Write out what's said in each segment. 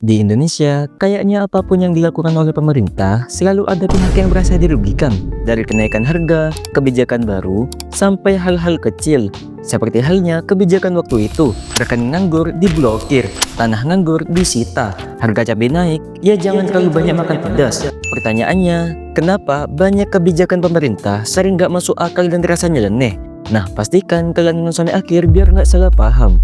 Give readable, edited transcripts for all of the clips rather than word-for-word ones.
Di Indonesia, kayaknya apapun yang dilakukan oleh pemerintah selalu ada pihak yang merasa dirugikan. Dari kenaikan harga, kebijakan baru, sampai hal-hal kecil. Seperti halnya kebijakan waktu itu, rekening nganggur diblokir, tanah nganggur disita, harga cabai naik, ya jangan terlalu banyak makan pedas. Pertanyaannya, kenapa banyak kebijakan pemerintah sering gak masuk akal dan rasanya leneh? Nah, pastikan kalian nonton sampai akhir biar nggak salah paham.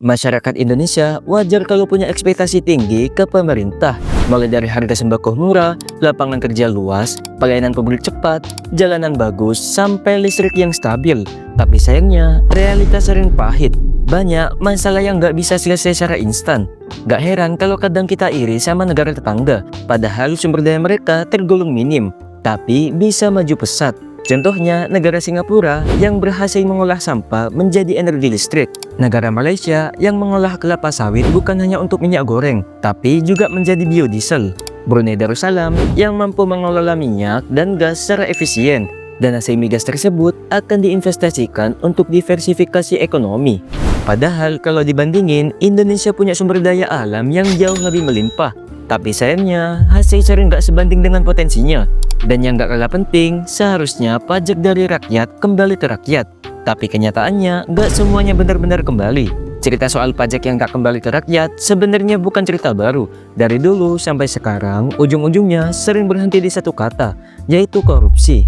Masyarakat Indonesia wajar kalau punya ekspektasi tinggi ke pemerintah, mulai dari harga sembako murah, lapangan kerja luas, pelayanan publik cepat, jalanan bagus, sampai listrik yang stabil. Tapi sayangnya, realitas sering pahit. Banyak masalah yang nggak bisa selesai secara instan. Gak heran kalau kadang kita iri sama negara tetangga, padahal sumber daya mereka tergolong minim, tapi bisa maju pesat. Contohnya, negara Singapura yang berhasil mengolah sampah menjadi energi listrik. Negara Malaysia yang mengolah kelapa sawit bukan hanya untuk minyak goreng, tapi juga menjadi biodiesel. Brunei Darussalam yang mampu mengelola minyak dan gas secara efisien. Dan hasil migas tersebut akan diinvestasikan untuk diversifikasi ekonomi. Padahal kalau dibandingin, Indonesia punya sumber daya alam yang jauh lebih melimpah. Tapi sayangnya, hasil sering gak sebanding dengan potensinya. Dan yang gak kalah penting, seharusnya pajak dari rakyat kembali ke rakyat. Tapi kenyataannya, gak semuanya benar-benar kembali. Cerita soal pajak yang gak kembali ke rakyat sebenarnya bukan cerita baru. Dari dulu sampai sekarang, ujung-ujungnya sering berhenti di satu kata, yaitu korupsi.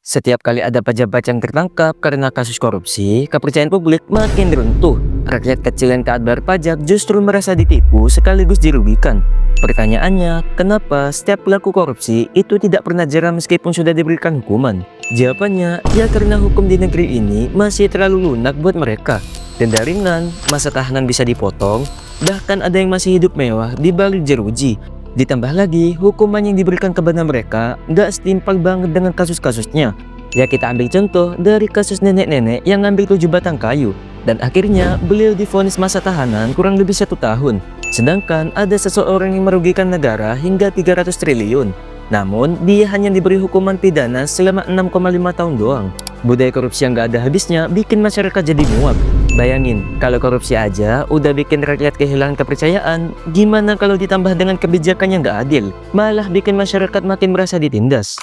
Setiap kali ada pejabat yang tertangkap karena kasus korupsi, kepercayaan publik makin runtuh. Rakyat kecil yang taat bayar pajak justru merasa ditipu sekaligus dirugikan. Pertanyaannya, kenapa setiap pelaku korupsi itu tidak pernah jera meskipun sudah diberikan hukuman? Jawabannya, ya karena hukum di negeri ini masih terlalu lunak buat mereka. Denda ringan, masa tahanan bisa dipotong, bahkan ada yang masih hidup mewah di balik jeruji. Ditambah lagi, hukuman yang diberikan kepada mereka nggak setimpal banget dengan kasus-kasusnya. Ya kita ambil contoh dari kasus nenek-nenek yang ngambil 7 batang kayu. Dan akhirnya beliau divonis masa tahanan kurang lebih 1 tahun. Sedangkan ada seseorang yang merugikan negara hingga 300 triliun. Namun dia hanya diberi hukuman pidana selama 6,5 tahun doang. Budaya korupsi yang gak ada habisnya bikin masyarakat jadi muak. Bayangin, kalau korupsi aja udah bikin rakyat kehilangan kepercayaan, gimana kalau ditambah dengan kebijakan yang gak adil? Malah bikin masyarakat makin merasa ditindas.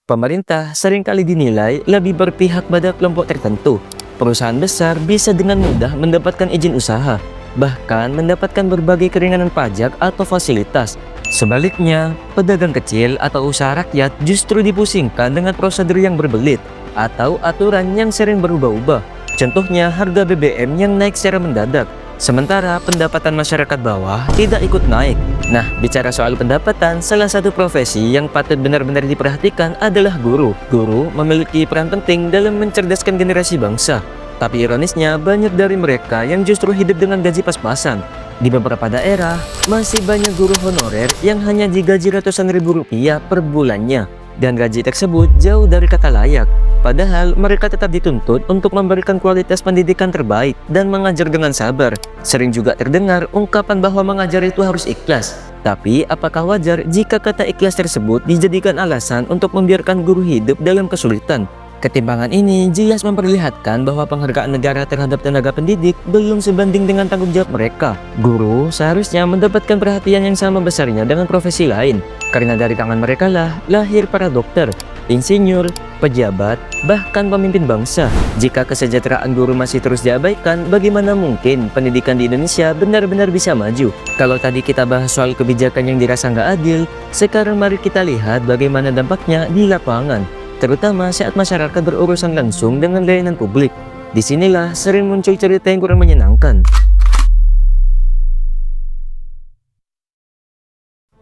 Pemerintah seringkali dinilai lebih berpihak pada kelompok tertentu. Perusahaan besar bisa dengan mudah mendapatkan izin usaha, bahkan mendapatkan berbagai keringanan pajak atau fasilitas. Sebaliknya, pedagang kecil atau usaha rakyat justru dipusingkan dengan prosedur yang berbelit atau aturan yang sering berubah-ubah. Contohnya harga BBM yang naik secara mendadak, sementara pendapatan masyarakat bawah tidak ikut naik. Nah, bicara soal pendapatan, salah satu profesi yang patut benar-benar diperhatikan adalah guru. Guru memiliki peran penting dalam mencerdaskan generasi bangsa. Tapi ironisnya, banyak dari mereka yang justru hidup dengan gaji pas-pasan. Di beberapa daerah, masih banyak guru honorer yang hanya digaji ratusan ribu rupiah per bulannya. Dan gaji tersebut jauh dari kata layak. Padahal mereka tetap dituntut untuk memberikan kualitas pendidikan terbaik dan mengajar dengan sabar. Sering juga terdengar ungkapan bahwa mengajar itu harus ikhlas. Tapi apakah wajar jika kata ikhlas tersebut dijadikan alasan untuk membiarkan guru hidup dalam kesulitan? Ketimpangan ini jelas memperlihatkan bahwa penghargaan negara terhadap tenaga pendidik belum sebanding dengan tanggung jawab mereka. Guru seharusnya mendapatkan perhatian yang sama besarnya dengan profesi lain, karena dari tangan mereka lah lahir para dokter, insinyur, pejabat, bahkan pemimpin bangsa. Jika kesejahteraan guru masih terus diabaikan, bagaimana mungkin pendidikan di Indonesia benar-benar bisa maju? Kalau tadi kita bahas soal kebijakan yang dirasa nggak adil, sekarang mari kita lihat bagaimana dampaknya di lapangan. Terutama saat masyarakat berurusan langsung dengan layanan publik. Disinilah sering muncul cerita yang kurang menyenangkan.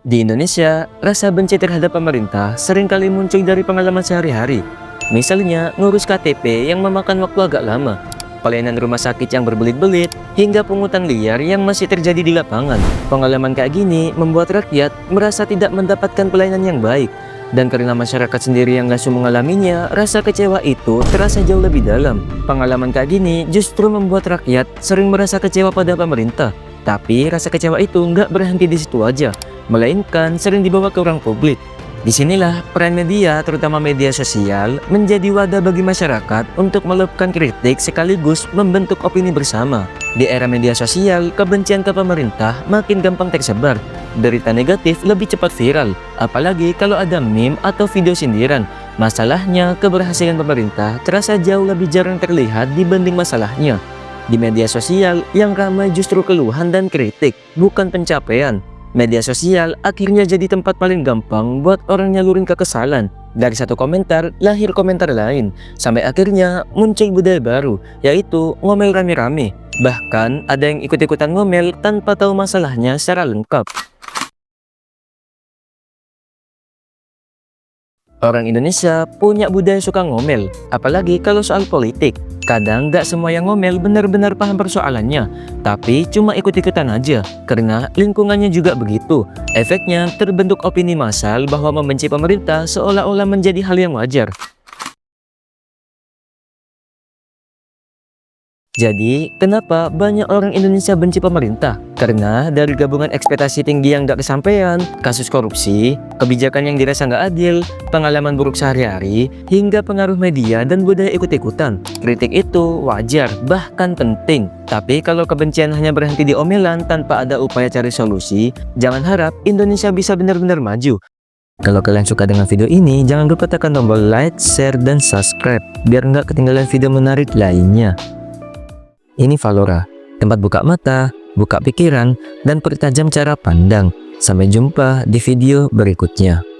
Di Indonesia, rasa benci terhadap pemerintah seringkali muncul dari pengalaman sehari-hari. Misalnya, ngurus KTP yang memakan waktu agak lama, pelayanan rumah sakit yang berbelit-belit, hingga pungutan liar yang masih terjadi di lapangan. Pengalaman kayak gini membuat rakyat merasa tidak mendapatkan pelayanan yang baik. Dan karena masyarakat sendiri yang langsung mengalaminya, rasa kecewa itu terasa jauh lebih dalam. Pengalaman kayak gini justru membuat rakyat sering merasa kecewa pada pemerintah. Tapi rasa kecewa itu nggak berhenti di situ aja. melainkan sering dibawa ke ruang publik. Disinilah peran media, terutama media sosial, menjadi wadah bagi masyarakat untuk melakukan kritik sekaligus membentuk opini bersama. Di era media sosial, kebencian ke pemerintah makin gampang tersebar. Berita negatif lebih cepat viral, apalagi kalau ada meme atau video sindiran. Masalahnya, keberhasilan pemerintah terasa jauh lebih jarang terlihat dibanding masalahnya. Di media sosial, yang ramai justru keluhan dan kritik, bukan pencapaian. Media sosial akhirnya jadi tempat paling gampang buat orang nyalurin kekesalan. Dari satu komentar, lahir komentar lain. Sampai akhirnya muncul budaya baru, yaitu ngomel rame-rame. Bahkan ada yang ikut-ikutan ngomel tanpa tahu masalahnya secara lengkap. Orang Indonesia punya budaya suka ngomel, apalagi kalau soal politik. Kadang gak semua yang ngomel benar-benar paham persoalannya, tapi cuma ikut-ikutan aja, karena lingkungannya juga begitu. Efeknya terbentuk opini massal bahwa membenci pemerintah seolah-olah menjadi hal yang wajar. Jadi, kenapa banyak orang Indonesia benci pemerintah? Karena dari gabungan ekspektasi tinggi yang gak kesampaian, kasus korupsi, kebijakan yang dirasa gak adil, pengalaman buruk sehari-hari, hingga pengaruh media dan budaya ikut-ikutan. Kritik itu wajar, bahkan penting. Tapi kalau kebencian hanya berhenti di omelan tanpa ada upaya cari solusi, jangan harap Indonesia bisa benar-benar maju. Kalau kalian suka dengan video ini, jangan lupa tekan tombol like, share, dan subscribe, biar nggak ketinggalan video menarik lainnya. Ini Valora, tempat buka mata, buka pikiran, dan pertajam cara pandang. Sampai jumpa di video berikutnya.